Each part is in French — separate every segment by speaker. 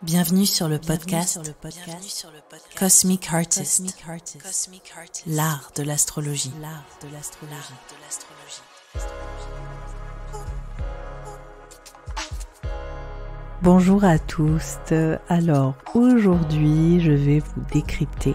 Speaker 1: Bienvenue sur le podcast Cosmic Artist, l'art de l'astrologie.
Speaker 2: Bonjour à tous. Alors aujourd'hui, je vais vous décrypter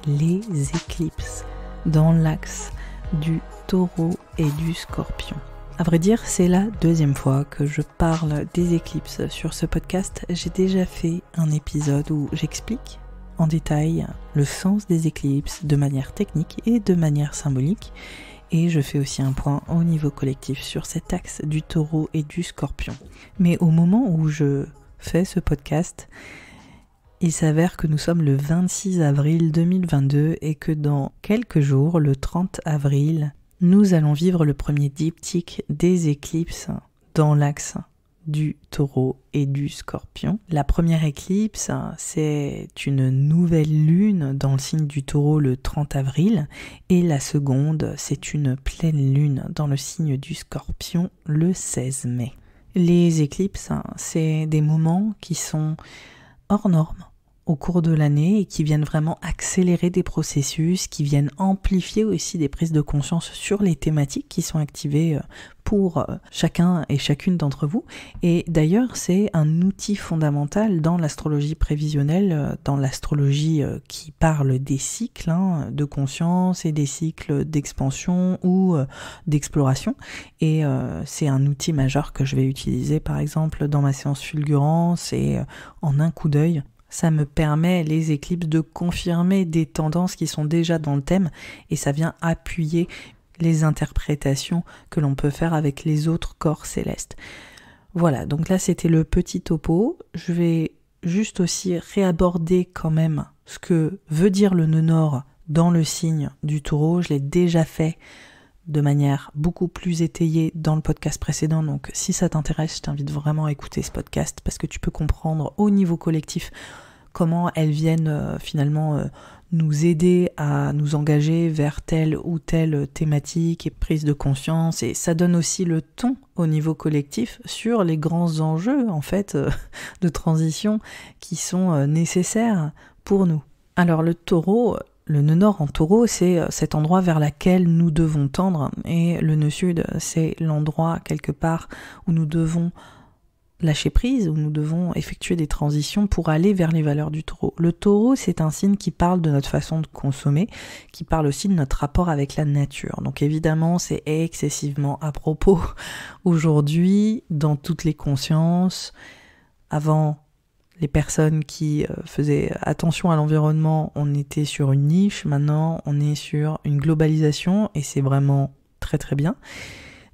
Speaker 2: les éclipses dans l'axe du Taureau et du Scorpion. À vrai dire, c'est la deuxième fois que je parle des éclipses sur ce podcast. J'ai déjà fait un épisode où j'explique en détail le sens des éclipses de manière technique et de manière symbolique. Et je fais aussi un point au niveau collectif sur cet axe du Taureau et du Scorpion. Mais au moment où je fais ce podcast, il s'avère que nous sommes le 26 avril 2022 et que dans quelques jours, le 30 avril, nous allons vivre le premier diptyque des éclipses dans l'axe du Taureau et du Scorpion. La première éclipse, c'est une nouvelle lune dans le signe du Taureau le 30 avril et la seconde, c'est une pleine lune dans le signe du Scorpion le 16 mai. Les éclipses, c'est des moments qui sont hors normes au cours de l'année et qui viennent vraiment accélérer des processus, qui viennent amplifier aussi des prises de conscience sur les thématiques qui sont activées pour chacun et chacune d'entre vous. Et d'ailleurs, c'est un outil fondamental dans l'astrologie prévisionnelle, dans l'astrologie qui parle des cycles de conscience et des cycles d'expansion ou d'exploration. Et c'est un outil majeur que je vais utiliser par exemple dans ma séance fulgurance et en un coup d'œil. Ça me permet, les éclipses, de confirmer des tendances qui sont déjà dans le thème et ça vient appuyer les interprétations que l'on peut faire avec les autres corps célestes. Voilà, donc là c'était le petit topo. Je vais juste aussi réaborder quand même ce que veut dire le nœud nord dans le signe du Taureau. Je l'ai déjà fait de manière beaucoup plus étayée dans le podcast précédent, donc si ça t'intéresse, je t'invite vraiment à écouter ce podcast parce que tu peux comprendre au niveau collectif comment elles viennent finalement nous aider à nous engager vers telle ou telle thématique et prise de conscience, et ça donne aussi le ton au niveau collectif sur les grands enjeux en fait de transition qui sont nécessaires pour nous. Alors le Taureau, le nœud nord en Taureau, c'est cet endroit vers lequel nous devons tendre, et le nœud sud, c'est l'endroit quelque part où nous devons lâcher prise, où nous devons effectuer des transitions pour aller vers les valeurs du Taureau. Le Taureau, c'est un signe qui parle de notre façon de consommer, qui parle aussi de notre rapport avec la nature. Donc évidemment, c'est excessivement à propos aujourd'hui, dans toutes les consciences. Avant, les personnes qui faisaient attention à l'environnement, on était sur une niche, maintenant on est sur une globalisation et c'est vraiment très très bien.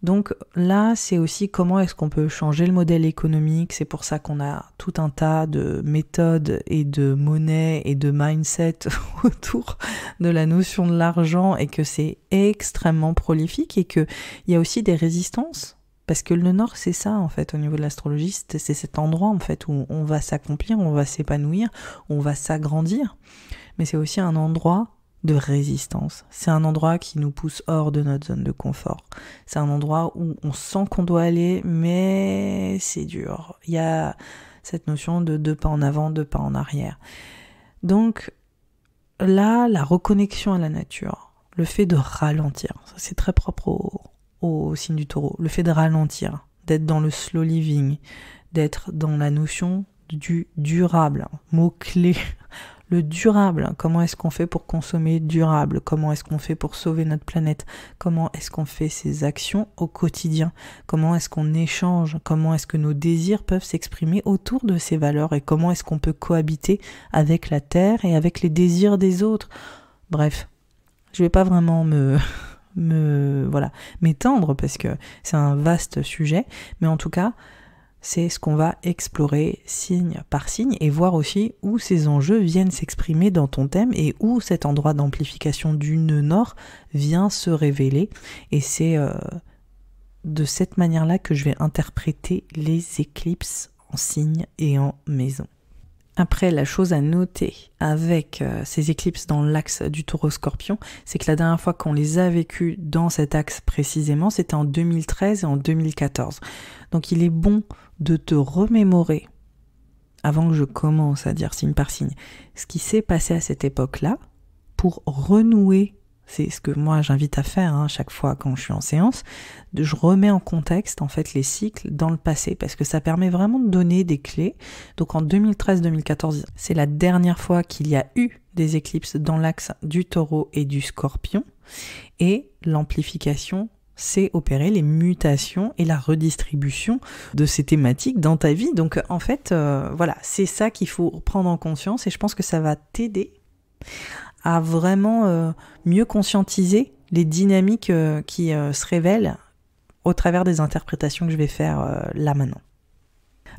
Speaker 2: Donc là, c'est aussi comment est-ce qu'on peut changer le modèle économique. C'est pour ça qu'on a tout un tas de méthodes et de monnaies et de mindset autour de la notion de l'argent et que c'est extrêmement prolifique et qu'il y a aussi des résistances. Parce que le nœud nord, c'est ça en fait au niveau de l'astrologie, c'est cet endroit en fait où on va s'accomplir, on va s'épanouir, on va s'agrandir. Mais c'est aussi un endroit de résistance. C'est un endroit qui nous pousse hors de notre zone de confort. C'est un endroit où on sent qu'on doit aller, mais c'est dur. Il y a cette notion de 2 pas en avant, 2 pas en arrière. Donc là, la reconnexion à la nature, le fait de ralentir, ça c'est très propre au signe du Taureau, le fait de ralentir, d'être dans le slow living, d'être dans la notion du durable, mot-clé. Le durable, comment est-ce qu'on fait pour consommer durable? Comment est-ce qu'on fait pour sauver notre planète? Comment est-ce qu'on fait ces actions au quotidien? Comment est-ce qu'on échange? Comment est-ce que nos désirs peuvent s'exprimer autour de ces valeurs? Et comment est-ce qu'on peut cohabiter avec la Terre et avec les désirs des autres? Bref, je vais pas vraiment m'étendre parce que c'est un vaste sujet, mais en tout cas, c'est ce qu'on va explorer signe par signe et voir aussi où ces enjeux viennent s'exprimer dans ton thème et où cet endroit d'amplification du nœud nord vient se révéler. Et c'est de cette manière-là que je vais interpréter les éclipses en signe et en maison. Après, la chose à noter avec ces éclipses dans l'axe du Taureau-Scorpion, c'est que la dernière fois qu'on les a vécues dans cet axe précisément, c'était en 2013 et en 2014. Donc il est bon de te remémorer avant que je commence à dire signe par signe, ce qui s'est passé à cette époque-là, pour renouer, c'est ce que moi j'invite à faire chaque fois quand je suis en séance, je remets en contexte en fait les cycles dans le passé, parce que ça permet vraiment de donner des clés. Donc en 2013-2014, c'est la dernière fois qu'il y a eu des éclipses dans l'axe du Taureau et du Scorpion, et l'amplification s'est opérée, les mutations et la redistribution de ces thématiques dans ta vie. Donc en fait, voilà, c'est ça qu'il faut prendre en conscience, et je pense que ça va t'aider à vraiment mieux conscientiser les dynamiques qui se révèlent au travers des interprétations que je vais faire là maintenant.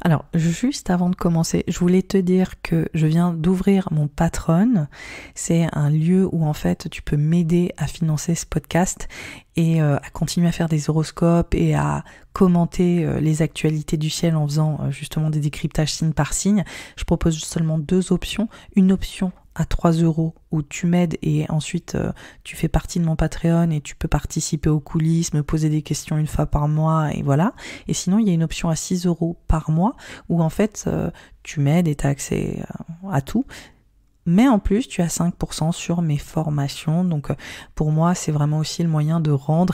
Speaker 2: Alors, juste avant de commencer, je voulais te dire que je viens d'ouvrir mon Patreon. C'est un lieu où en fait tu peux m'aider à financer ce podcast et à continuer à faire des horoscopes et à commenter les actualités du ciel en faisant justement des décryptages signe par signe. Je propose seulement 2 options. Une option à 3 € où tu m'aides et ensuite tu fais partie de mon Patreon et tu peux participer aux coulisses, me poser des questions une fois par mois et voilà. Et sinon il y a une option à 6 € par mois où en fait tu m'aides et tu as accès à tout. Mais en plus, tu as 5% sur mes formations. Donc pour moi, c'est vraiment aussi le moyen de rendre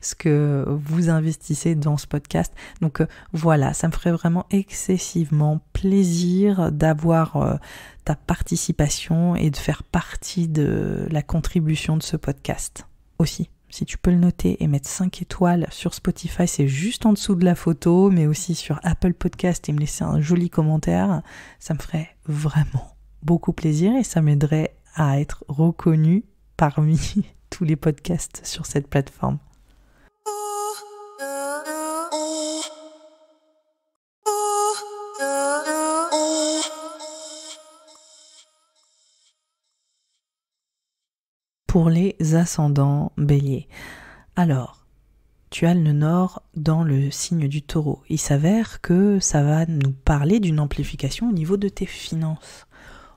Speaker 2: ce que vous investissez dans ce podcast. Donc voilà, ça me ferait vraiment excessivement plaisir d'avoir ta participation et de faire partie de la contribution de ce podcast. Aussi, si tu peux le noter et mettre 5 étoiles sur Spotify, c'est juste en dessous de la photo, mais aussi sur Apple Podcast et me laisser un joli commentaire, ça me ferait vraiment beaucoup plaisir et ça m'aiderait à être reconnu parmi tous les podcasts sur cette plateforme. Pour les ascendants Bélier. Alors, tu as le nœud nord dans le signe du Taureau. Il s'avère que ça va nous parler d'une amplification au niveau de tes finances,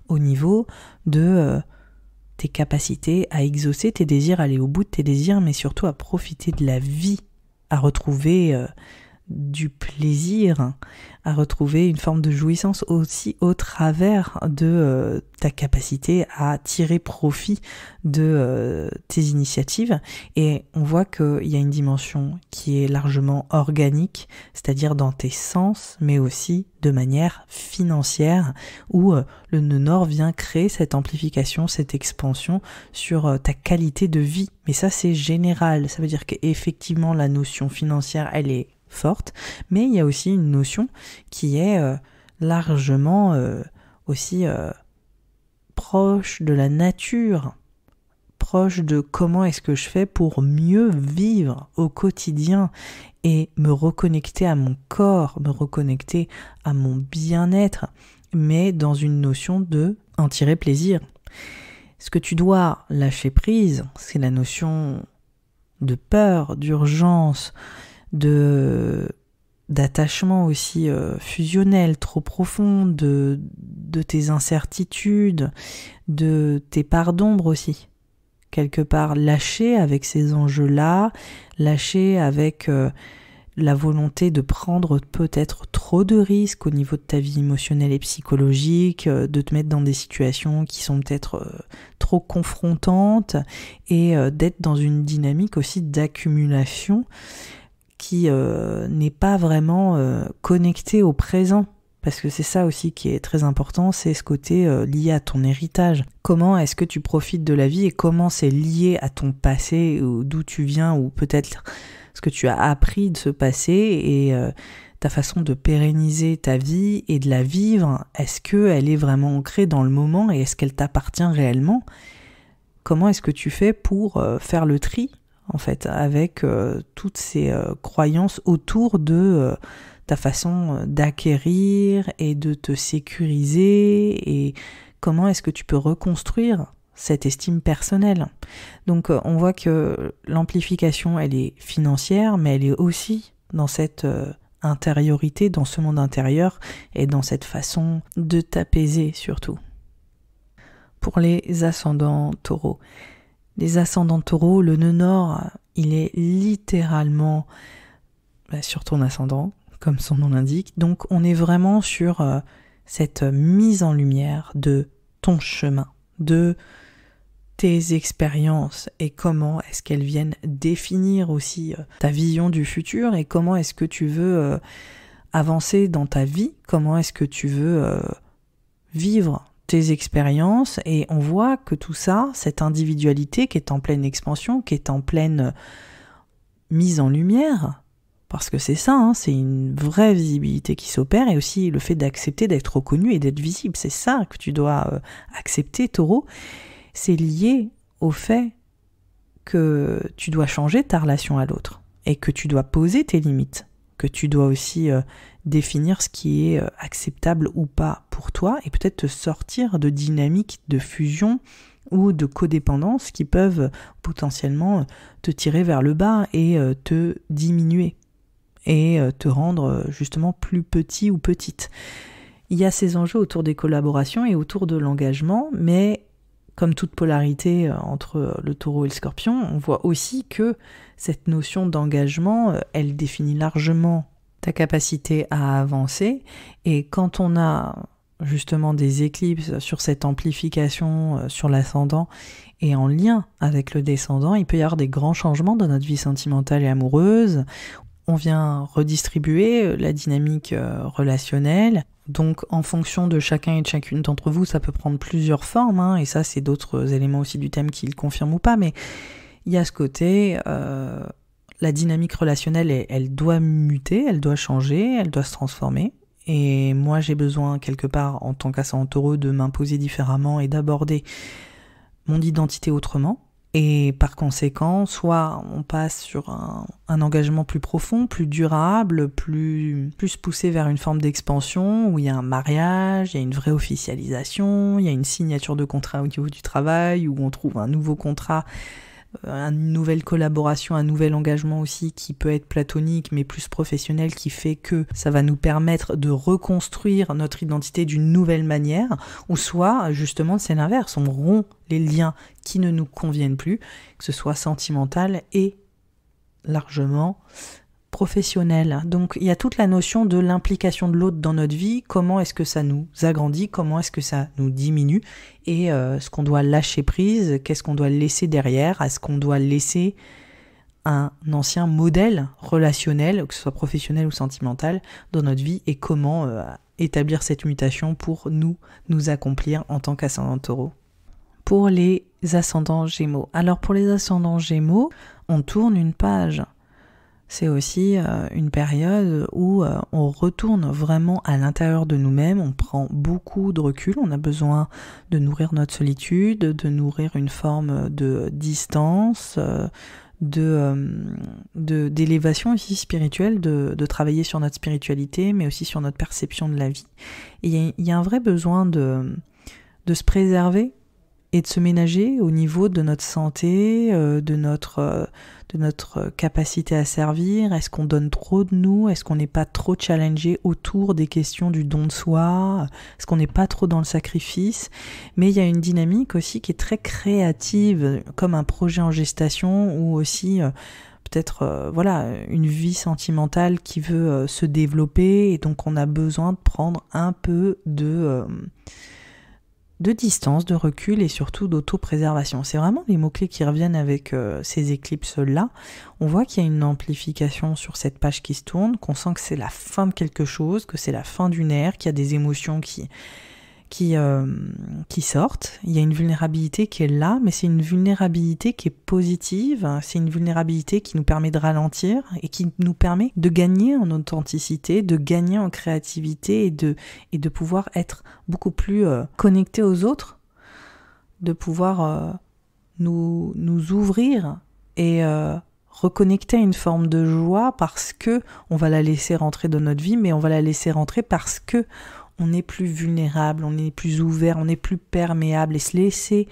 Speaker 2: au niveau de tes capacités à exaucer tes désirs, à aller au bout de tes désirs, mais surtout à profiter de la vie, à retrouver du plaisir, à retrouver une forme de jouissance aussi au travers de ta capacité à tirer profit de tes initiatives. Et on voit qu'il y a une dimension qui est largement organique, c'est-à-dire dans tes sens, mais aussi de manière financière, où le nœud nord vient créer cette amplification, cette expansion sur ta qualité de vie. Mais ça, c'est général. Ça veut dire qu'effectivement, la notion financière, elle est forte, mais il y a aussi une notion qui est largement aussi proche de la nature, proche de comment est-ce que je fais pour mieux vivre au quotidien et me reconnecter à mon corps, me reconnecter à mon bien-être, mais dans une notion de en tirer plaisir. Ce que tu dois lâcher prise, c'est la notion de peur, d'urgence, d'attachement aussi fusionnel, trop profond, de tes incertitudes, de tes parts d'ombre aussi. Quelque part lâcher avec ces enjeux-là, lâcher avec la volonté de prendre peut-être trop de risques au niveau de ta vie émotionnelle et psychologique, de te mettre dans des situations qui sont peut-être trop confrontantes et d'être dans une dynamique aussi d'accumulation qui n'est pas vraiment connecté au présent. Parce que c'est ça aussi qui est très important, c'est ce côté lié à ton héritage. Comment est-ce que tu profites de la vie et comment c'est lié à ton passé, ou d'où tu viens, ou peut-être ce que tu as appris de ce passé et ta façon de pérenniser ta vie et de la vivre. Est-ce qu'elle est vraiment ancrée dans le moment et est-ce qu'elle t'appartient réellement ? Comment est-ce que tu fais pour faire le tri en fait, avec toutes ces croyances autour de ta façon d'acquérir et de te sécuriser, et comment est-ce que tu peux reconstruire cette estime personnelle. Donc on voit que l'amplification, elle est financière, mais elle est aussi dans cette intériorité, dans ce monde intérieur, et dans cette façon de t'apaiser surtout. Pour les ascendants taureaux. Les ascendants taureaux, le nœud nord, il est littéralement sur ton ascendant, comme son nom l'indique. Donc on est vraiment sur cette mise en lumière de ton chemin, de tes expériences et comment est-ce qu'elles viennent définir aussi ta vision du futur et comment est-ce que tu veux avancer dans ta vie, comment est-ce que tu veux vivre tes expériences. Et on voit que tout ça, cette individualité qui est en pleine expansion, qui est en pleine mise en lumière, parce que c'est ça, hein, c'est une vraie visibilité qui s'opère, et aussi le fait d'accepter d'être reconnu et d'être visible, c'est ça que tu dois accepter, Taureau. C'est lié au fait que tu dois changer ta relation à l'autre et que tu dois poser tes limites, que tu dois aussi définir ce qui est acceptable ou pas pour toi et peut-être te sortir de dynamiques de fusion ou de codépendance qui peuvent potentiellement te tirer vers le bas et te diminuer et te rendre justement plus petit ou petite. Il y a ces enjeux autour des collaborations et autour de l'engagement, mais comme toute polarité entre le Taureau et le Scorpion, on voit aussi que cette notion d'engagement, elle définit largement ta capacité à avancer. Et quand on a justement des éclipses sur cette amplification sur l'ascendant et en lien avec le descendant, il peut y avoir des grands changements dans notre vie sentimentale et amoureuse. On vient redistribuer la dynamique relationnelle. Donc en fonction de chacun et de chacune d'entre vous, ça peut prendre plusieurs formes, hein, et ça c'est d'autres éléments aussi du thème qui le confirment ou pas, mais il y a ce côté, la dynamique relationnelle, elle doit muter, elle doit changer, elle doit se transformer, et moi j'ai besoin quelque part en tant qu'ascendant Taureau de m'imposer différemment et d'aborder mon identité autrement. Et par conséquent, soit on passe sur un engagement plus profond, plus durable, plus poussé vers une forme d'expansion, où il y a un mariage, il y a une vraie officialisation, il y a une signature de contrat au niveau du travail, où on trouve un nouveau contrat, une nouvelle collaboration, un nouvel engagement aussi qui peut être platonique mais plus professionnel, qui fait que ça va nous permettre de reconstruire notre identité d'une nouvelle manière, ou soit justement c'est l'inverse, on rompt les liens qui ne nous conviennent plus, que ce soit sentimental et largement professionnel. Donc il y a toute la notion de l'implication de l'autre dans notre vie, comment est-ce que ça nous agrandit, comment est-ce que ça nous diminue, et ce qu'on doit lâcher prise, qu'est-ce qu'on doit laisser derrière, est-ce qu'on doit laisser un ancien modèle relationnel, que ce soit professionnel ou sentimental, dans notre vie, et comment établir cette mutation pour nous accomplir en tant qu'ascendant Taureau. Pour les ascendants Gémeaux. Alors pour les ascendants Gémeaux, on tourne une page. C'est aussi une période où on retourne vraiment à l'intérieur de nous-mêmes, on prend beaucoup de recul, on a besoin de nourrir notre solitude, de nourrir une forme de distance, d'élévation aussi spirituelle, de travailler sur notre spiritualité, mais aussi sur notre perception de la vie. Et il y a un vrai besoin de se préserver et de se ménager au niveau de notre santé, de notre capacité à servir. Est-ce qu'on donne trop de nous? Est-ce qu'on n'est pas trop challengé autour des questions du don de soi? Est-ce qu'on n'est pas trop dans le sacrifice? Mais il y a une dynamique aussi qui est très créative, comme un projet en gestation, ou aussi peut-être une vie sentimentale qui veut se développer, et donc on a besoin de prendre un peu de distance, de recul et surtout d'autopréservation. C'est vraiment les mots-clés qui reviennent avec ces éclipses-là. On voit qu'il y a une amplification sur cette page qui se tourne, qu'on sent que c'est la fin de quelque chose, que c'est la fin d'une ère, qu'il y a des émotions qui sortent. Il y a une vulnérabilité qui est là, mais c'est une vulnérabilité qui est positive, c'est une vulnérabilité qui nous permet de ralentir et qui nous permet de gagner en authenticité, de gagner en créativité et de pouvoir être beaucoup plus connectés aux autres, de pouvoir nous ouvrir et reconnecter à une forme de joie, parce que on va la laisser rentrer dans notre vie, mais on va la laisser rentrer parce que on est plus vulnérable, on est plus ouvert, on est plus perméable, et se laisser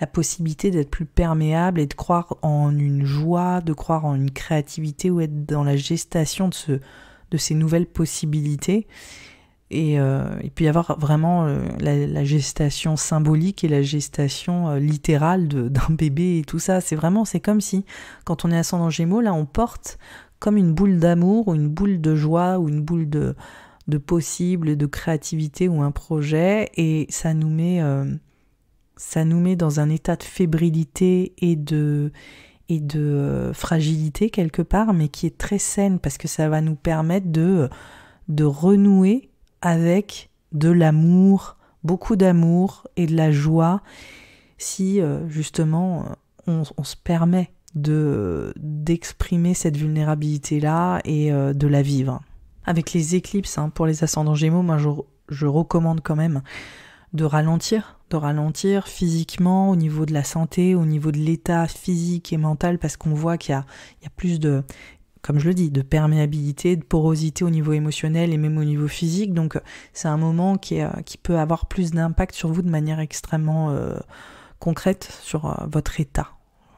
Speaker 2: la possibilité d'être plus perméable et de croire en une joie, de croire en une créativité, ou être dans la gestation de ces nouvelles possibilités. Et il peut y avoir vraiment la gestation symbolique et la gestation littérale d'un bébé et tout ça. C'est comme si, quand on est ascendant Gémeaux, là on porte comme une boule d'amour ou une boule de joie ou une boule de possible, de créativité ou un projet, et ça nous met dans un état de fébrilité et de fragilité quelque part, mais qui est très saine, parce que ça va nous permettre de renouer avec de l'amour, beaucoup d'amour et de la joie, si justement on se permet d'exprimer cette vulnérabilité-là et de la vivre. Avec les éclipses, pour les ascendants Gémeaux, moi je recommande quand même de ralentir physiquement, au niveau de la santé, au niveau de l'état physique et mental, parce qu'on voit qu'il y a plus de, comme je le dis, de perméabilité, de porosité au niveau émotionnel et même au niveau physique. Donc c'est un moment qui peut avoir plus d'impact sur vous de manière extrêmement concrète sur votre état.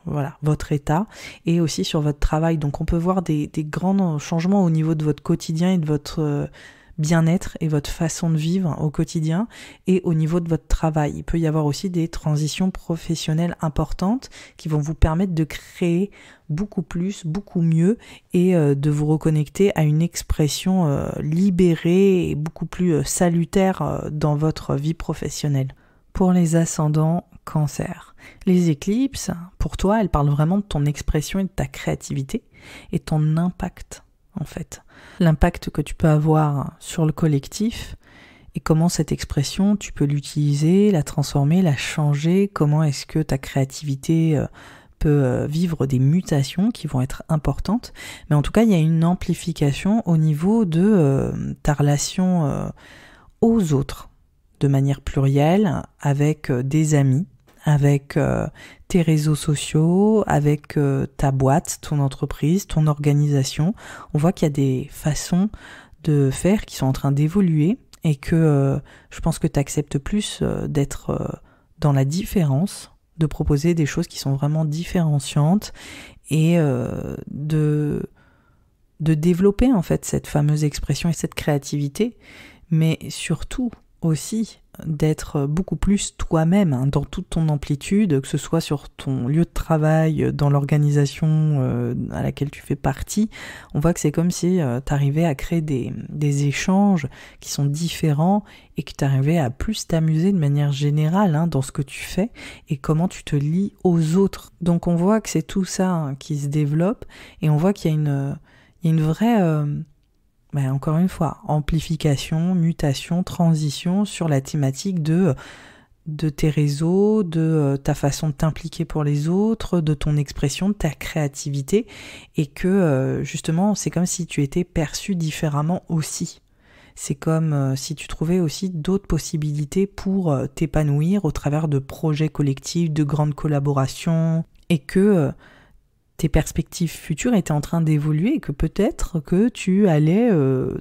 Speaker 2: Voilà, votre état, et aussi sur votre travail. Donc on peut voir des grands changements au niveau de votre quotidien et de votre bien-être et votre façon de vivre au quotidien, et au niveau de votre travail. Il peut y avoir aussi des transitions professionnelles importantes qui vont vous permettre de créer beaucoup plus, beaucoup mieux, et de vous reconnecter à une expression libérée et beaucoup plus salutaire dans votre vie professionnelle. Pour les ascendants Cancer, les éclipses, pour toi, elles parlent vraiment de ton expression et de ta créativité et ton impact, en fait. L'impact que tu peux avoir sur le collectif, et comment cette expression, tu peux l'utiliser, la transformer, la changer, comment est-ce que ta créativité peut vivre des mutations qui vont être importantes. Mais en tout cas, il y a une amplification au niveau de ta relation aux autres, de manière plurielle, avec des amis, avec tes réseaux sociaux, avec ta boîte, ton entreprise, ton organisation. On voit qu'il y a des façons de faire qui sont en train d'évoluer, et que je pense que tu acceptes plus d'être dans la différence, de proposer des choses qui sont vraiment différenciantes, et de développer en fait cette fameuse expression et cette créativité, mais surtout aussi d'être beaucoup plus toi-même dans toute ton amplitude, que ce soit sur ton lieu de travail, dans l'organisation à laquelle tu fais partie. On voit que c'est comme si tu arrivais à créer des échanges qui sont différents, et que tu arrivais à plus t'amuser de manière générale dans ce que tu fais et comment tu te lies aux autres. Donc on voit que c'est tout ça qui se développe, et on voit qu'il y a une vraie... encore une fois, amplification, mutation, transition sur la thématique de tes réseaux, de ta façon de t'impliquer pour les autres, de ton expression, de ta créativité, et que justement c'est comme si tu étais perçu différemment aussi. C'est comme si tu trouvais aussi d'autres possibilités pour t'épanouir au travers de projets collectifs, de grandes collaborations, et que tes perspectives futures étaient en train d'évoluer, et que peut-être que tu allais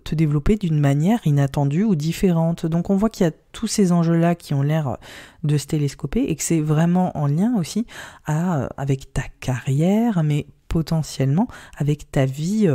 Speaker 2: te développer d'une manière inattendue ou différente. Donc on voit qu'il y a tous ces enjeux-là qui ont l'air de se télescoper, et que c'est vraiment en lien aussi avec ta carrière, mais potentiellement avec ta vie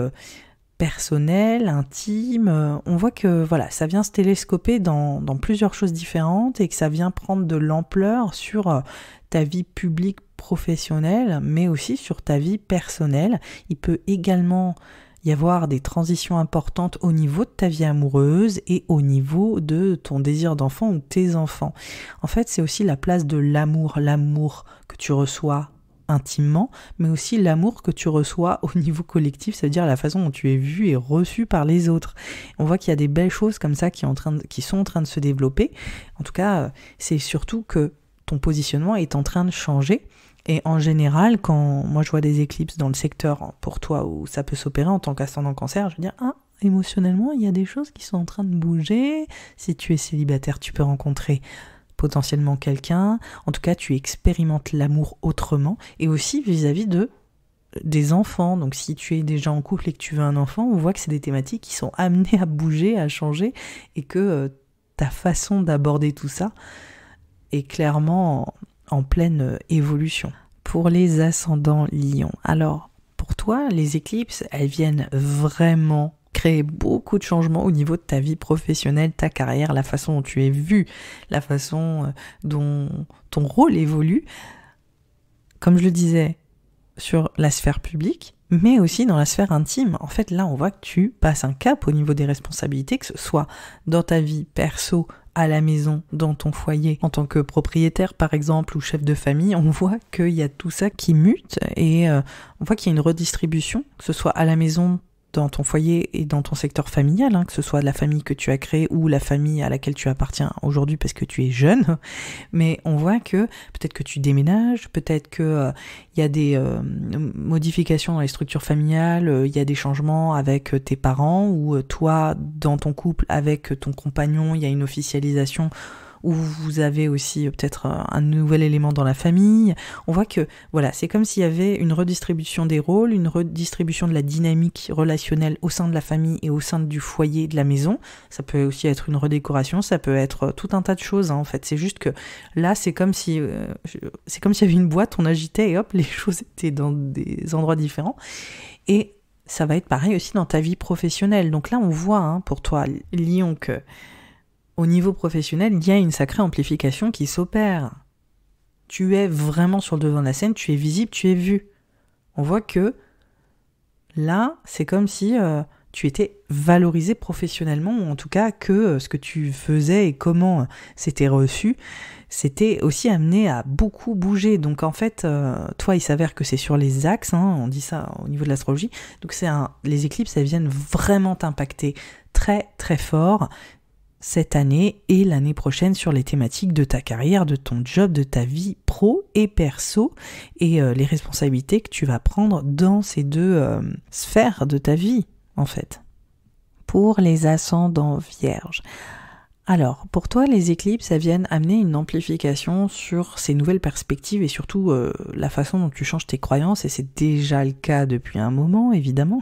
Speaker 2: personnelle, intime. On voit que voilà, ça vient se télescoper dans plusieurs choses différentes, et que ça vient prendre de l'ampleur sur ta vie publique, professionnelle, mais aussi sur ta vie personnelle. Il peut également y avoir des transitions importantes au niveau de ta vie amoureuse et au niveau de ton désir d'enfant ou tes enfants. En fait, c'est aussi la place de l'amour que tu reçois intimement, mais aussi l'amour que tu reçois au niveau collectif, c'est-à-dire la façon dont tu es vu et reçu par les autres. On voit qu'il y a des belles choses comme ça qui sont en train de se développer. En tout cas, c'est surtout que ton positionnement est en train de changer. Et en général, quand moi je vois des éclipses dans le secteur pour toi où ça peut s'opérer en tant qu'ascendant Cancer, je veux dire, émotionnellement, il y a des choses qui sont en train de bouger. Si tu es célibataire, tu peux rencontrer potentiellement quelqu'un. En tout cas, tu expérimentes l'amour autrement, et aussi vis-à-vis des enfants. Donc si tu es déjà en couple et que tu veux un enfant, on voit que c'est des thématiques qui sont amenées à bouger, à changer, et que ta façon d'aborder tout ça est clairement en pleine évolution. Pour les ascendants Lion, alors pour toi, les éclipses, elles viennent vraiment créer beaucoup de changements au niveau de ta vie professionnelle, ta carrière, la façon dont tu es vu, la façon dont ton rôle évolue. Comme je le disais, sur la sphère publique, mais aussi dans la sphère intime. En fait, là, on voit que tu passes un cap au niveau des responsabilités, que ce soit dans ta vie perso, à la maison, dans ton foyer, en tant que propriétaire par exemple ou chef de famille, on voit qu'il y a tout ça qui mute et on voit qu'il y a une redistribution, que ce soit à la maison, dans ton foyer et dans ton secteur familial, que ce soit la famille que tu as créée ou la famille à laquelle tu appartiens aujourd'hui parce que tu es jeune, mais on voit que peut-être que tu déménages, peut-être que y a des modifications dans les structures familiales, il y a des changements avec tes parents ou toi dans ton couple avec ton compagnon, il y a une officialisation où vous avez aussi peut-être un nouvel élément dans la famille. On voit que voilà, c'est comme s'il y avait une redistribution des rôles, une redistribution de la dynamique relationnelle au sein de la famille et au sein du foyer de la maison. Ça peut aussi être une redécoration, ça peut être tout un tas de choses en fait. C'est juste que là, c'est comme s'il y avait une boîte, on agitait et hop, les choses étaient dans des endroits différents. Et ça va être pareil aussi dans ta vie professionnelle. Donc là, on voit pour toi, Lion, que au niveau professionnel, il y a une sacrée amplification qui s'opère. Tu es vraiment sur le devant de la scène, tu es visible, tu es vu. On voit que là, c'est comme si tu étais valorisé professionnellement, ou en tout cas que ce que tu faisais et comment c'était reçu, c'était aussi amené à beaucoup bouger. Donc en fait, toi, il s'avère que c'est sur les axes, on dit ça au niveau de l'astrologie, donc les éclipses, elles viennent vraiment t'impacter très très fort cette année et l'année prochaine sur les thématiques de ta carrière, de ton job, de ta vie pro et perso et les responsabilités que tu vas prendre dans ces deux sphères de ta vie en fait. Pour les ascendants vierges. Alors, pour toi, les éclipses, elles viennent amener une amplification sur ces nouvelles perspectives et surtout la façon dont tu changes tes croyances, et c'est déjà le cas depuis un moment, évidemment.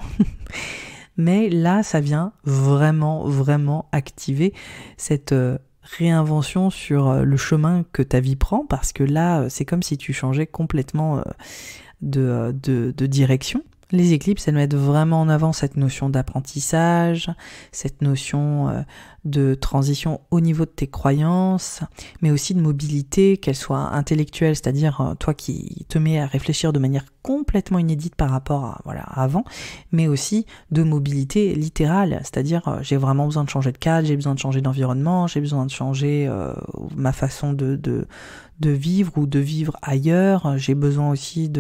Speaker 2: Mais là, ça vient vraiment, vraiment activer cette réinvention sur le chemin que ta vie prend, parce que là, c'est comme si tu changeais complètement de direction. Les éclipses, elles mettent vraiment en avant cette notion d'apprentissage, cette notion de transition au niveau de tes croyances, mais aussi de mobilité, qu'elle soit intellectuelle, c'est-à-dire toi qui te mets à réfléchir de manière complètement inédite par rapport à avant, mais aussi de mobilité littérale, c'est-à-dire j'ai vraiment besoin de changer de cadre, j'ai besoin de changer d'environnement, j'ai besoin de changer ma façon de vivre ou de vivre ailleurs, j'ai besoin aussi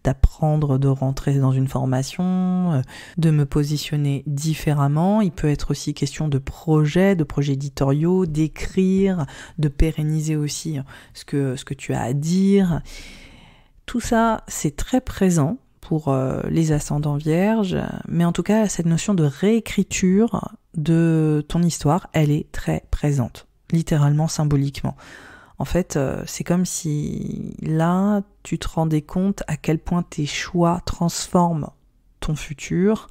Speaker 2: d'apprendre, de rentrer dans une formation, de me positionner différemment. Il peut être aussi question de projets éditoriaux, d'écrire, de pérenniser aussi ce que tu as à dire. Tout ça, c'est très présent pour les ascendants vierges, mais en tout cas, cette notion de réécriture de ton histoire, elle est très présente, littéralement, symboliquement. En fait, c'est comme si là, tu te rendais compte à quel point tes choix transforment ton futur,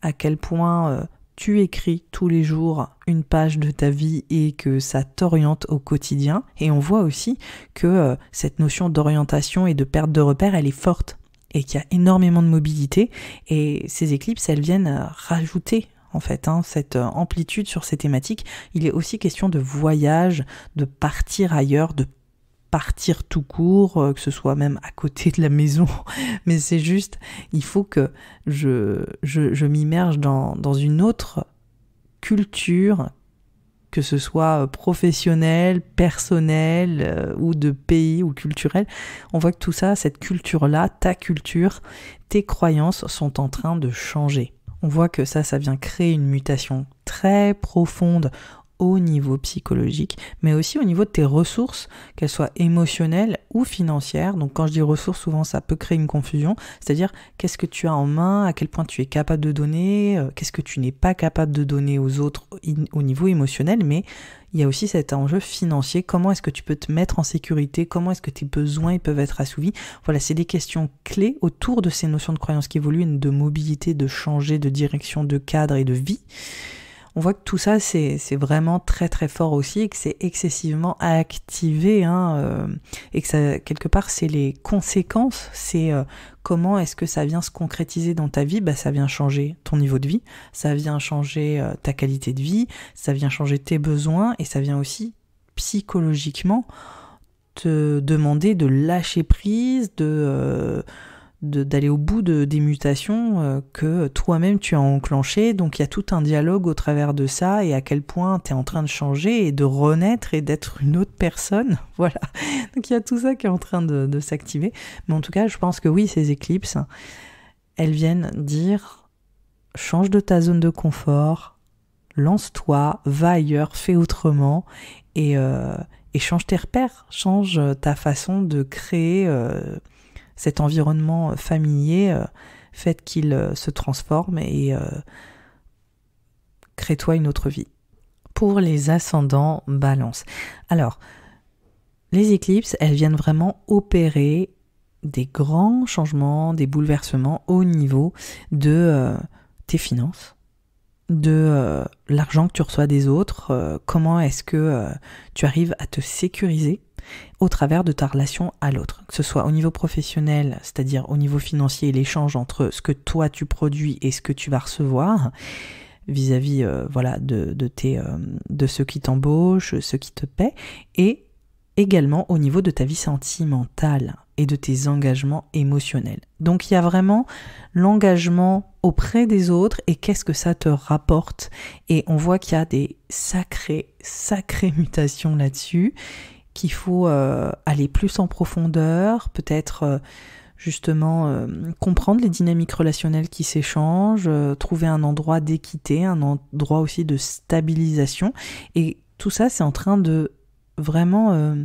Speaker 2: à quel point tu écris tous les jours une page de ta vie et que ça t'oriente au quotidien. Et on voit aussi que cette notion d'orientation et de perte de repères, elle est forte et qu'il y a énormément de mobilité. Et ces éclipses, elles viennent rajouter en fait, cette amplitude sur ces thématiques. Il est aussi question de voyage, de partir ailleurs, de partir tout court, que ce soit même à côté de la maison, mais c'est juste, il faut que je m'immerge dans une autre culture, que ce soit professionnelle, personnelle ou de pays ou culturelle. On voit que tout ça, cette culture-là, ta culture, tes croyances sont en train de changer. On voit que ça vient créer une mutation très profonde au niveau psychologique, mais aussi au niveau de tes ressources, qu'elles soient émotionnelles ou financières. Donc quand je dis ressources, souvent ça peut créer une confusion, c'est-à-dire qu'est-ce que tu as en main, à quel point tu es capable de donner, qu'est-ce que tu n'es pas capable de donner aux autres au niveau émotionnel, mais il y a aussi cet enjeu financier, comment est-ce que tu peux te mettre en sécurité, comment est-ce que tes besoins peuvent être assouvis. Voilà, c'est des questions clés autour de ces notions de croyances qui évoluent, de mobilité, de changer de direction, de cadre et de vie. On voit que tout ça, c'est vraiment très très fort aussi et que c'est excessivement activé, et que ça, quelque part, c'est les conséquences, c'est comment est-ce que ça vient se concrétiser dans ta vie. Ça vient changer ton niveau de vie, ça vient changer ta qualité de vie, ça vient changer tes besoins et ça vient aussi psychologiquement te demander de lâcher prise, de d'aller au bout des mutations que toi-même tu as enclenchées. Donc il y a tout un dialogue au travers de ça et à quel point tu es en train de changer et de renaître et d'être une autre personne. Voilà. Donc il y a tout ça qui est en train de s'activer. Mais en tout cas, je pense que oui, ces éclipses, elles viennent dire change de ta zone de confort, lance-toi, va ailleurs, fais autrement et change tes repères, change ta façon de créer cet environnement familier, faites qu'il se transforme et crée-toi une autre vie. Pour les ascendants Balance. Alors, les éclipses, elles viennent vraiment opérer des grands changements, des bouleversements au niveau de tes finances, de l'argent que tu reçois des autres, comment est-ce que tu arrives à te sécuriser au travers de ta relation à l'autre, que ce soit au niveau professionnel, c'est-à-dire au niveau financier, l'échange entre ce que toi tu produis et ce que tu vas recevoir vis-à-vis de ceux qui t'embauchent, ceux qui te paient, et également au niveau de ta vie sentimentale et de tes engagements émotionnels. Donc il y a vraiment l'engagement auprès des autres et qu'est-ce que ça te rapporte. Et on voit qu'il y a des sacrées mutations là-dessus, qu'il faut aller plus en profondeur, peut-être justement comprendre les dynamiques relationnelles qui s'échangent, trouver un endroit d'équité, un endroit aussi de stabilisation. Et tout ça, c'est en train de vraiment,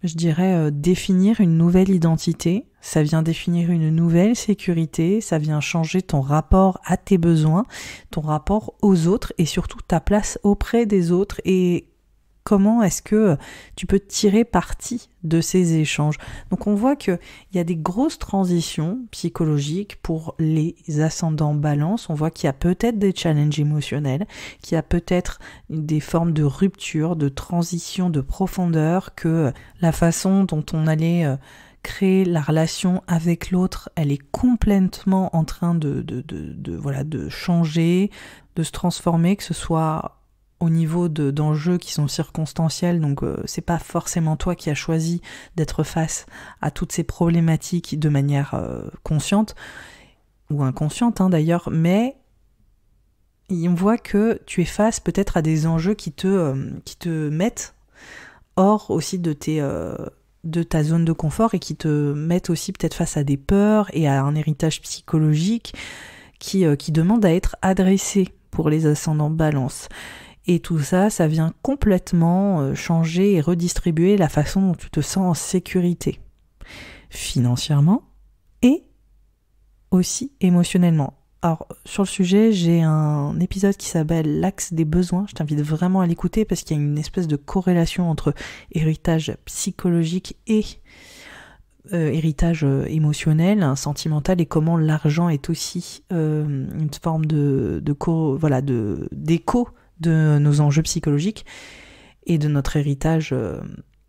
Speaker 2: je dirais, définir une nouvelle identité. Ça vient définir une nouvelle sécurité, ça vient changer ton rapport à tes besoins, ton rapport aux autres et surtout ta place auprès des autres et comment est-ce que tu peux tirer parti de ces échanges. Donc on voit qu'il y a des grosses transitions psychologiques pour les ascendants Balance. On voit qu'il y a peut-être des challenges émotionnels, qu'il y a peut-être des formes de rupture, de transition, de profondeur, que la façon dont on allait créer la relation avec l'autre, elle est complètement en train de changer, de se transformer, que ce soit au niveau d'enjeux qui sont circonstanciels, donc c'est pas forcément toi qui as choisi d'être face à toutes ces problématiques de manière consciente ou inconsciente d'ailleurs, mais on voit que tu es face peut-être à des enjeux qui te mettent hors aussi de ta zone de confort et qui te mettent aussi peut-être face à des peurs et à un héritage psychologique qui demande à être adressé pour les ascendants Balance. Et tout ça, ça vient complètement changer et redistribuer la façon dont tu te sens en sécurité, financièrement et aussi émotionnellement. Alors, sur le sujet, j'ai un épisode qui s'appelle l'axe des besoins. Je t'invite vraiment à l'écouter parce qu'il y a une espèce de corrélation entre héritage psychologique et héritage émotionnel, sentimental, et comment l'argent est aussi une forme d'écho de nos enjeux psychologiques et de notre héritage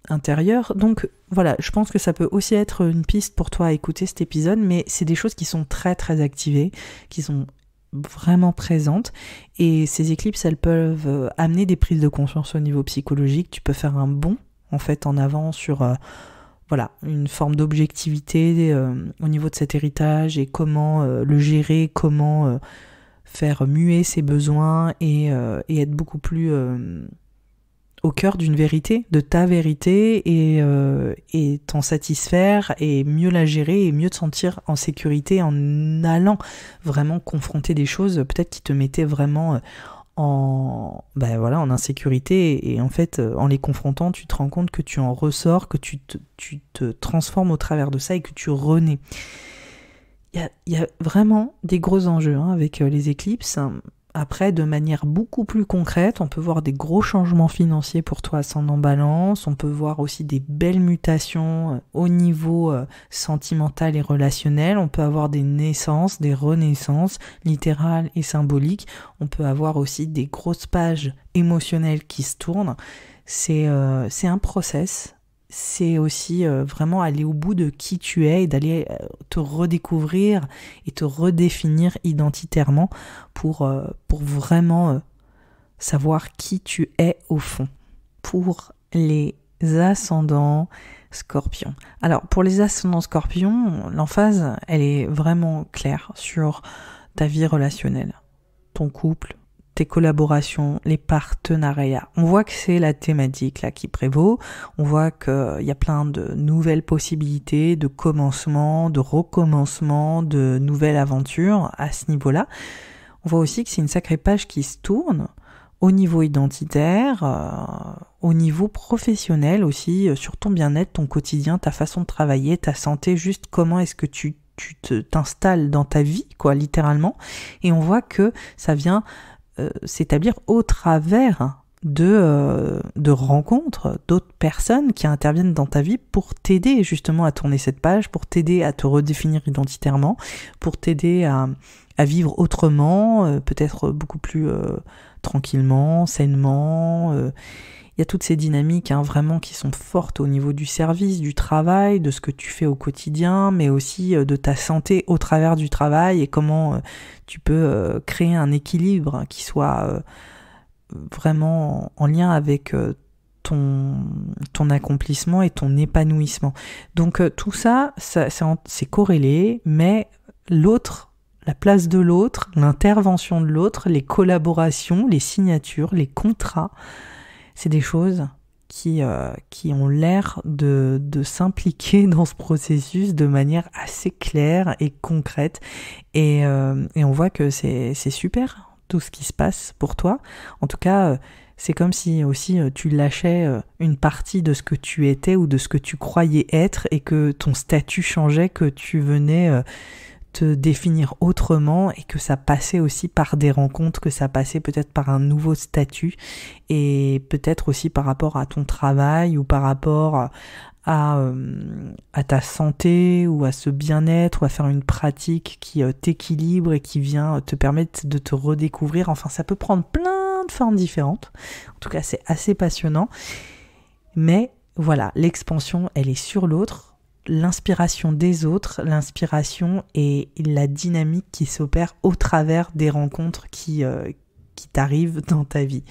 Speaker 2: intérieur. Donc voilà, je pense que ça peut aussi être une piste pour toi à écouter cet épisode, mais c'est des choses qui sont très très activées, qui sont vraiment présentes, et ces éclipses, elles peuvent amener des prises de conscience au niveau psychologique. Tu peux faire un bond en fait en avant sur une forme d'objectivité au niveau de cet héritage et comment le gérer, comment faire muer ses besoins et être beaucoup plus au cœur d'une vérité, de ta vérité et t'en satisfaire et mieux la gérer et mieux te sentir en sécurité en allant vraiment confronter des choses peut-être qui te mettaient vraiment en insécurité et en fait en les confrontant tu te rends compte que tu en ressors, que tu te transformes au travers de ça et que tu renais. Il y a vraiment des gros enjeux avec les éclipses. Après, de manière beaucoup plus concrète, on peut voir des gros changements financiers pour toi, ascendant Balance. On peut voir aussi des belles mutations au niveau sentimental et relationnel. On peut avoir des naissances, des renaissances, littérales et symboliques. On peut avoir aussi des grosses pages émotionnelles qui se tournent. C'est un process. C'est aussi vraiment aller au bout de qui tu es et d'aller te redécouvrir et te redéfinir identitairement pour vraiment savoir qui tu es au fond. Pour les ascendants Scorpion. Alors pour les ascendants Scorpion, l'emphase elle est vraiment claire sur ta vie relationnelle, ton couple, tes collaborations, les partenariats. On voit que c'est la thématique là qui prévaut, on voit qu'il y a plein de nouvelles possibilités, de commencements, de recommencements, de nouvelles aventures à ce niveau-là. On voit aussi que c'est une sacrée page qui se tourne au niveau identitaire, au niveau professionnel aussi, sur ton bien-être, ton quotidien, ta façon de travailler, ta santé, juste comment est-ce que tu t'installes dans ta vie, quoi, littéralement. Et on voit que ça vient s'établir au travers de rencontres d'autres personnes qui interviennent dans ta vie pour t'aider justement à tourner cette page, pour t'aider à te redéfinir identitairement, pour t'aider à vivre autrement, peut-être beaucoup plus tranquillement, sainement. Il y a toutes ces dynamiques vraiment qui sont fortes au niveau du service, du travail, de ce que tu fais au quotidien, mais aussi de ta santé au travers du travail et comment tu peux créer un équilibre qui soit vraiment en lien avec ton accomplissement et ton épanouissement. Donc tout ça, c'est corrélé, mais l'autre, la place de l'autre, l'intervention de l'autre, les collaborations, les signatures, les contrats, c'est des choses qui ont l'air de s'impliquer dans ce processus de manière assez claire et concrète. Et on voit que c'est super tout ce qui se passe pour toi. En tout cas, c'est comme si aussi tu lâchais une partie de ce que tu étais ou de ce que tu croyais être et que ton statut changeait, que tu venais te définir autrement et que ça passait aussi par des rencontres, que ça passait peut-être par un nouveau statut et peut-être aussi par rapport à ton travail ou par rapport à ta santé ou à ce bien-être ou à faire une pratique qui t'équilibre et qui vient te permettre de te redécouvrir. Enfin, ça peut prendre plein de formes différentes. En tout cas, c'est assez passionnant. Mais voilà, l'expansion, elle est sur l'autre. L'inspiration des autres, l'inspiration et la dynamique qui s'opère au travers des rencontres qui t'arrivent dans ta vie.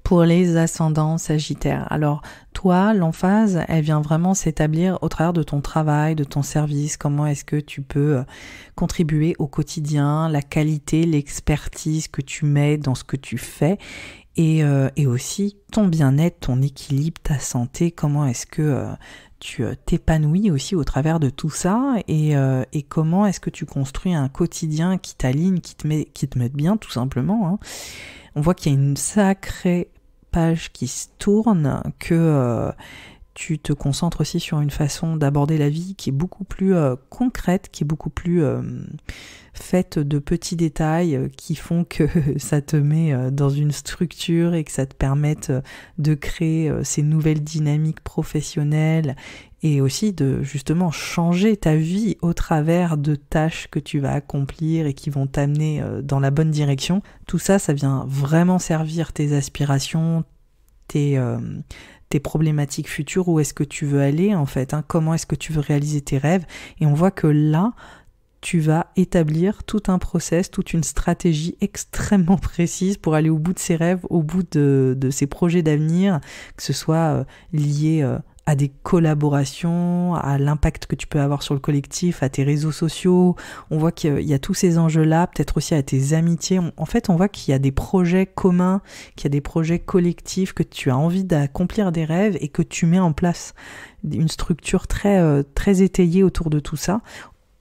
Speaker 2: Pour les ascendants Sagittaires, alors toi, l'emphase, elle vient vraiment s'établir au travers de ton travail, de ton service, comment est-ce que tu peux contribuer au quotidien, la qualité, l'expertise que tu mets dans ce que tu fais. Et aussi ton bien-être, ton équilibre, ta santé, comment est-ce que tu t'épanouis aussi au travers de tout ça et comment est-ce que tu construis un quotidien qui t'aligne, qui te mette bien tout simplement, hein. On voit qu'il y a une sacrée page qui se tourne, que tu te concentres aussi sur une façon d'aborder la vie qui est beaucoup plus concrète, qui est beaucoup plus faite de petits détails qui font que ça te met dans une structure et que ça te permette de créer ces nouvelles dynamiques professionnelles et aussi de justement changer ta vie au travers de tâches que tu vas accomplir et qui vont t'amener dans la bonne direction. Tout ça, ça vient vraiment servir tes aspirations, tes problématiques futures, où est-ce que tu veux aller en fait, hein, comment est-ce que tu veux réaliser tes rêves. Et on voit que là, tu vas établir tout un process, toute une stratégie extrêmement précise pour aller au bout de ces rêves, au bout de ces projets d'avenir, que ce soit lié à des collaborations, à l'impact que tu peux avoir sur le collectif, à tes réseaux sociaux. On voit qu'il y a tous ces enjeux-là, peut-être aussi à tes amitiés. En fait, on voit qu'il y a des projets communs, qu'il y a des projets collectifs, que tu as envie d'accomplir des rêves et que tu mets en place une structure très étayée autour de tout ça.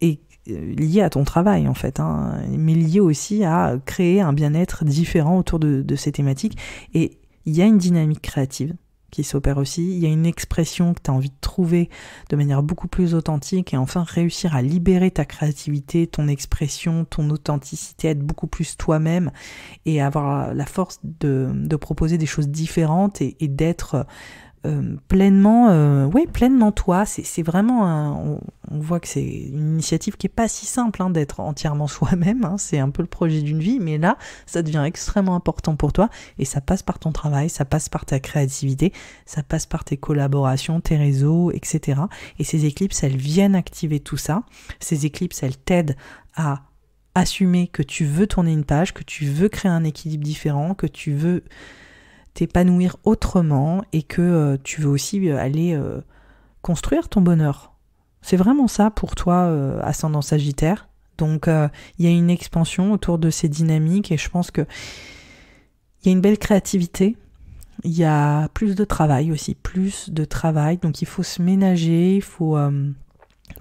Speaker 2: Et lié à ton travail en fait, hein, mais lié aussi à créer un bien-être différent autour de ces thématiques. Et il y a une dynamique créative qui s'opère aussi, il y a une expression que tu as envie de trouver de manière beaucoup plus authentique et enfin réussir à libérer ta créativité, ton expression, ton authenticité, être beaucoup plus toi-même et avoir la force de proposer des choses différentes et d'être pleinement toi. C'est vraiment on voit que c'est une initiative qui est pas si simple, hein, d'être entièrement soi-même, hein, c'est un peu le projet d'une vie, mais là ça devient extrêmement important pour toi et ça passe par ton travail, ça passe par ta créativité, ça passe par tes collaborations, tes réseaux, etc. Et ces éclipses, elles viennent activer tout ça. Ces éclipses, elles t'aident à assumer que tu veux tourner une page, que tu veux créer un équilibre différent, que tu veux t'épanouir autrement et que tu veux aussi aller construire ton bonheur. C'est vraiment ça pour toi, ascendant Sagittaire. Donc il y a une expansion autour de ces dynamiques et je pense que il y a une belle créativité. Il y a plus de travail aussi, donc il faut se ménager, il faut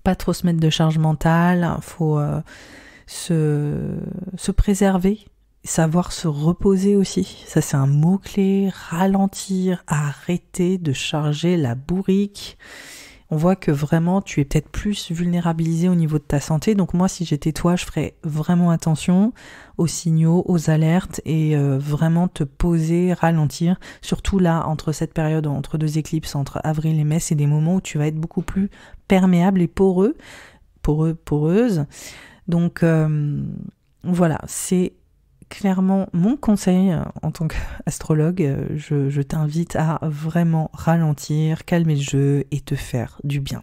Speaker 2: pas trop se mettre de charge mentale, il faut se préserver, savoir se reposer aussi. Ça c'est un mot-clé, ralentir, arrêter de charger la bourrique. On voit que vraiment tu es peut-être plus vulnérabilisé au niveau de ta santé. Donc moi, si j'étais toi, je ferais vraiment attention aux signaux, aux alertes et vraiment te poser, ralentir. Surtout là, entre cette période, entre 2 éclipses, entre avril et mai, c'est des moments où tu vas être beaucoup plus perméable et poreuse. Donc voilà, c'est clairement mon conseil en tant qu'astrologue. Je t'invite à vraiment ralentir, calmer le jeu et te faire du bien.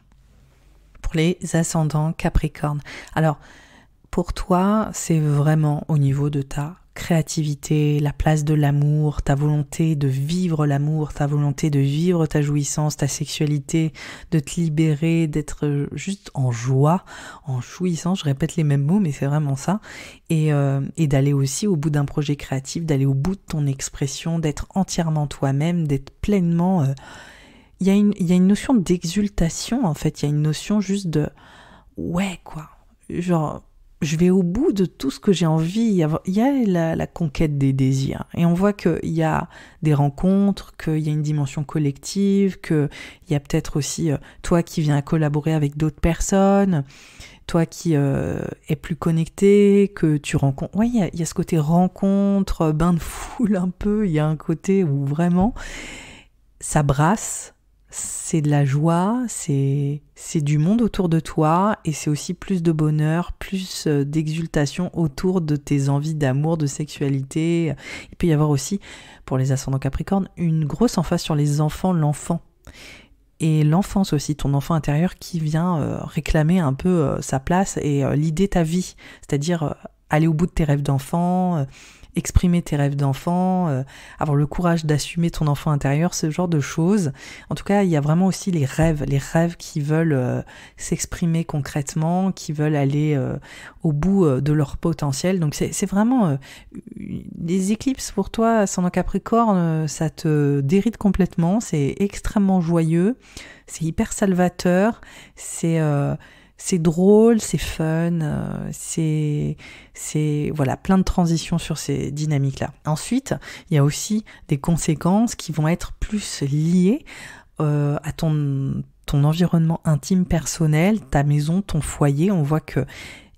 Speaker 2: Pour les ascendants Capricorne, alors pour toi c'est vraiment au niveau de ta créativité, la place de l'amour, ta volonté de vivre l'amour, ta volonté de vivre ta jouissance, ta sexualité, de te libérer, d'être juste en joie, en jouissance, je répète les mêmes mots mais c'est vraiment ça, et d'aller aussi au bout d'un projet créatif, d'aller au bout de ton expression, d'être entièrement toi-même, d'être pleinement... Il y a une notion d'exultation en fait, il y a une notion juste de... Ouais quoi, genre... Je vais au bout de tout ce que j'ai envie. Il y a la conquête des désirs. Et on voit qu'il y a des rencontres, qu'il y a une dimension collective, qu'il y a peut-être aussi toi qui viens collaborer avec d'autres personnes, toi qui es plus connecté, que tu rencontres. Ouais, il y a ce côté rencontre, bain de foule un peu. Il y a un côté où vraiment ça brasse. C'est de la joie, c'est du monde autour de toi et c'est aussi plus de bonheur, plus d'exultation autour de tes envies d'amour, de sexualité. Il peut y avoir aussi, pour les ascendants Capricorne, une grosse emphase sur les enfants, l'enfant. Et l'enfance aussi, ton enfant intérieur qui vient réclamer un peu sa place et l'idée ta vie. C'est-à-dire aller au bout de tes rêves d'enfant, exprimer tes rêves d'enfant, avoir le courage d'assumer ton enfant intérieur, ce genre de choses. En tout cas, il y a vraiment aussi les rêves qui veulent s'exprimer concrètement, qui veulent aller au bout de leur potentiel. Donc c'est vraiment les éclipses pour toi, ascendant Capricorne, ça te déride complètement, c'est extrêmement joyeux, c'est hyper salvateur, c'est drôle, c'est fun, c'est voilà, plein de transitions sur ces dynamiques-là. Ensuite, il y a aussi des conséquences qui vont être plus liées à ton environnement intime personnel, ta maison, ton foyer. On voit que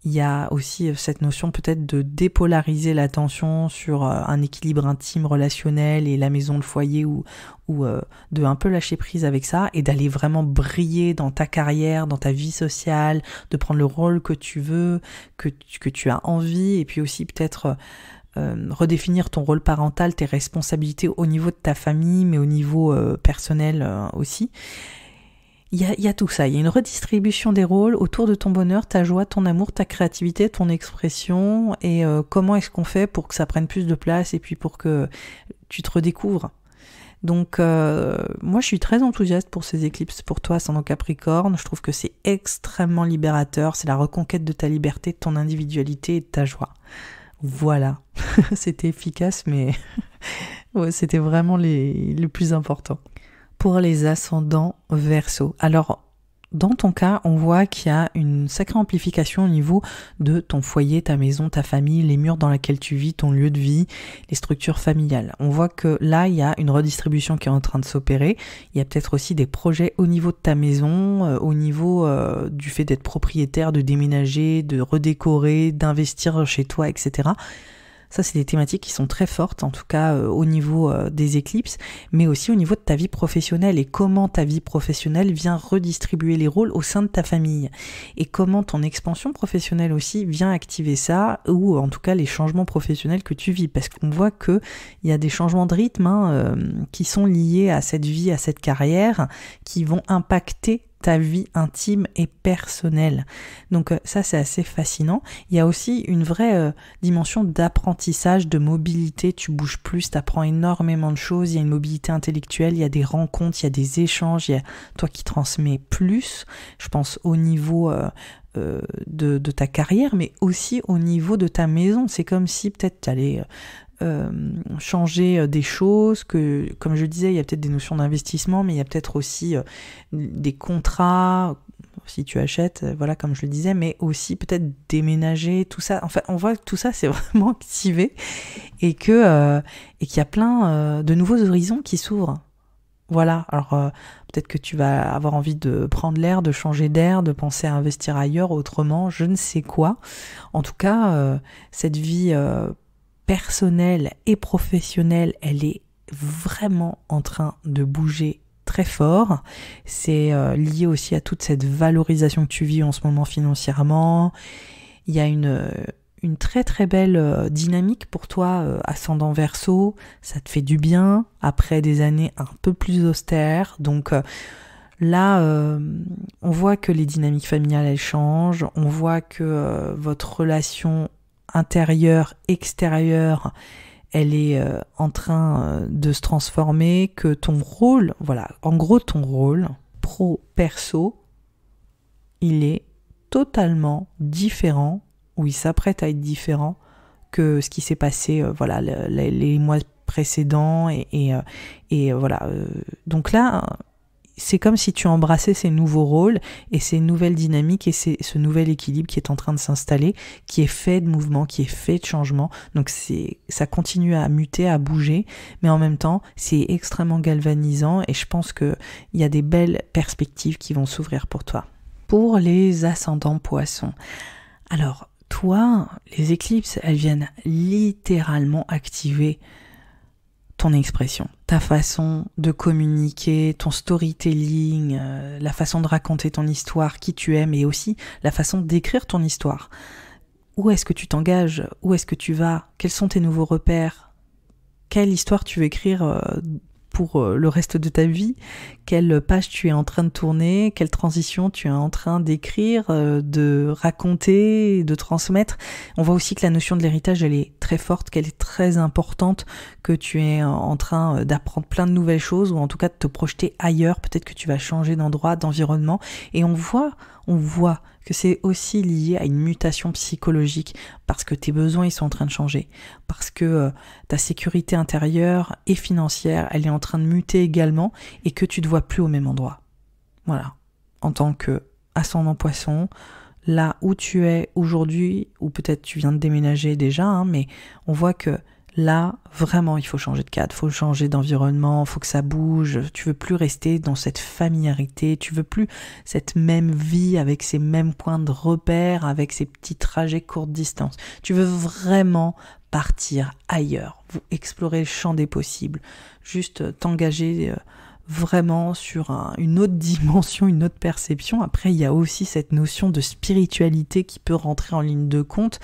Speaker 2: il y a aussi cette notion peut-être de dépolariser l'attention sur un équilibre intime relationnel et la maison, le foyer, ou de un peu lâcher prise avec ça et d'aller vraiment briller dans ta carrière, dans ta vie sociale, de prendre le rôle que tu veux, que tu as envie, et puis aussi peut-être redéfinir ton rôle parental, tes responsabilités au niveau de ta famille, mais au niveau personnel aussi. Il y a tout ça, il y a une redistribution des rôles autour de ton bonheur, ta joie, ton amour, ta créativité, ton expression, et comment est-ce qu'on fait pour que ça prenne plus de place et puis pour que tu te redécouvres. Donc moi je suis très enthousiaste pour ces éclipses pour toi, ascendant Capricorne. Je trouve que c'est extrêmement libérateur, c'est la reconquête de ta liberté, de ton individualité et de ta joie. Voilà, c'était efficace mais ouais, c'était vraiment le plus important. Pour les ascendants Verseau. Alors, dans ton cas, on voit qu'il y a une sacrée amplification au niveau de ton foyer, ta maison, ta famille, les murs dans lesquels tu vis, ton lieu de vie, les structures familiales. On voit que là, il y a une redistribution qui est en train de s'opérer. Il y a peut-être aussi des projets au niveau de ta maison, au niveau du fait d'être propriétaire, de déménager, de redécorer, d'investir chez toi, etc. Ça, c'est des thématiques qui sont très fortes, en tout cas au niveau des éclipses, mais aussi au niveau de ta vie professionnelle et comment ta vie professionnelle vient redistribuer les rôles au sein de ta famille. Et comment ton expansion professionnelle aussi vient activer ça, ou en tout cas les changements professionnels que tu vis. Parce qu'on voit qu'il y a des changements de rythme qui sont liés à cette vie, à cette carrière, qui vont impacter ta vie intime et personnelle. Donc ça, c'est assez fascinant. Il y a aussi une vraie dimension d'apprentissage, de mobilité. Tu bouges plus, tu apprends énormément de choses. Il y a une mobilité intellectuelle, il y a des rencontres, il y a des échanges. Il y a toi qui transmets plus, je pense, au niveau de ta carrière, mais aussi au niveau de ta maison. C'est comme si peut-être tu allais changer des choses, que comme je disais, il y a peut-être des notions d'investissement, mais il y a peut-être aussi des contrats si tu achètes, voilà, comme je le disais, mais aussi peut-être déménager, tout ça. Enfin, on voit que tout ça c'est vraiment activé et qu'il y a plein de nouveaux horizons qui s'ouvrent. Voilà, alors peut-être que tu vas avoir envie de prendre l'air, de changer d'air, de penser à investir ailleurs, autrement, je ne sais quoi. En tout cas, cette vie personnelle et professionnelle, elle est vraiment en train de bouger très fort. C'est lié aussi à toute cette valorisation que tu vis en ce moment financièrement. Il y a une très très belle dynamique pour toi, ascendant Verseau. Ça te fait du bien après des années un peu plus austères. Donc là, on voit que les dynamiques familiales, elles changent. On voit que votre relation intérieure, extérieure, elle est en train de se transformer, que ton rôle, voilà, en gros ton rôle pro-perso, il est totalement différent, ou il s'apprête à être différent que ce qui s'est passé voilà, les mois précédents, et voilà. Donc là, c'est comme si tu embrassais ces nouveaux rôles et ces nouvelles dynamiques et ce nouvel équilibre qui est en train de s'installer, qui est fait de mouvement, qui est fait de changement. Donc ça continue à muter, à bouger, mais en même temps, c'est extrêmement galvanisant et je pense qu'il y a des belles perspectives qui vont s'ouvrir pour toi. Pour les ascendants Poissons, alors toi, les éclipses, elles viennent littéralement activer ton expression, ta façon de communiquer, ton storytelling, la façon de raconter ton histoire, qui tu es, mais aussi la façon d'écrire ton histoire. Où est-ce que tu t'engages? Où est-ce que tu vas? Quels sont tes nouveaux repères? Quelle histoire tu veux écrire pour le reste de ta vie? Quelle page tu es en train de tourner? Quelle transition tu es en train d'écrire, de raconter, de transmettre? On voit aussi que la notion de l'héritage, elle est très forte, qu'elle est très importante, que tu es en train d'apprendre plein de nouvelles choses, ou en tout cas de te projeter ailleurs. Peut-être que tu vas changer d'endroit, d'environnement. Et on voit que c'est aussi lié à une mutation psychologique, parce que tes besoins ils sont en train de changer, parce que ta sécurité intérieure et financière elle est en train de muter également, et que tu te vois plus au même endroit. Voilà, en tant que ascendant Poisson, là où tu es aujourd'hui, ou peut-être tu viens de déménager déjà, hein, mais on voit que là, vraiment, il faut changer de cadre, il faut changer d'environnement, il faut que ça bouge. Tu veux plus rester dans cette familiarité, tu veux plus cette même vie avec ces mêmes points de repère, avec ces petits trajets courte distance. Tu veux vraiment partir ailleurs, vous explorer le champ des possibles, juste t'engager vraiment sur une autre dimension, une autre perception. Après, il y a aussi cette notion de spiritualité qui peut rentrer en ligne de compte,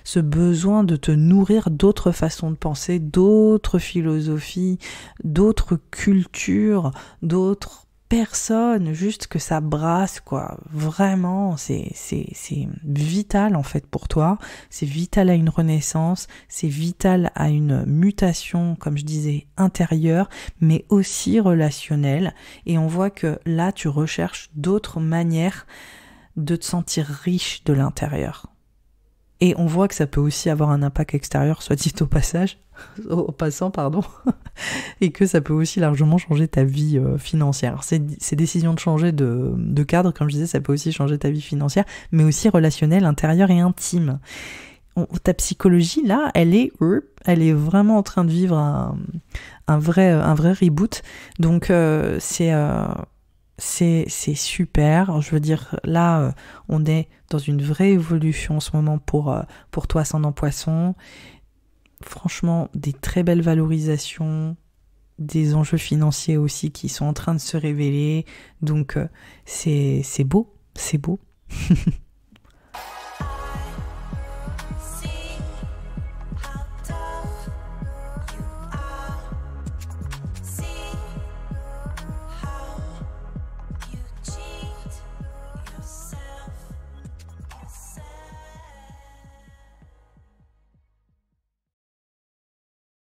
Speaker 2: ce besoin de te nourrir d'autres façons de penser, d'autres philosophies, d'autres cultures, d'autres personnes, juste que ça brasse, quoi. Vraiment, c'est vital en fait pour toi, c'est vital à une renaissance, c'est vital à une mutation, comme je disais, intérieure, mais aussi relationnelle. Et on voit que là, tu recherches d'autres manières de te sentir riche de l'intérieur. Et on voit que ça peut aussi avoir un impact extérieur, soit dit au passant, et que ça peut aussi largement changer ta vie financière. Ces décisions de changer de cadre, comme je disais, ça peut aussi changer ta vie financière, mais aussi relationnelle, intérieure et intime. Ta psychologie, là, elle est vraiment en train de vivre un vrai reboot. Donc, c'est super. Je veux dire, là, on est dans une vraie évolution en ce moment pour toi, ascendant Poisson. Franchement, des très belles valorisations, des enjeux financiers aussi qui sont en train de se révéler. Donc, c'est beau, c'est beau.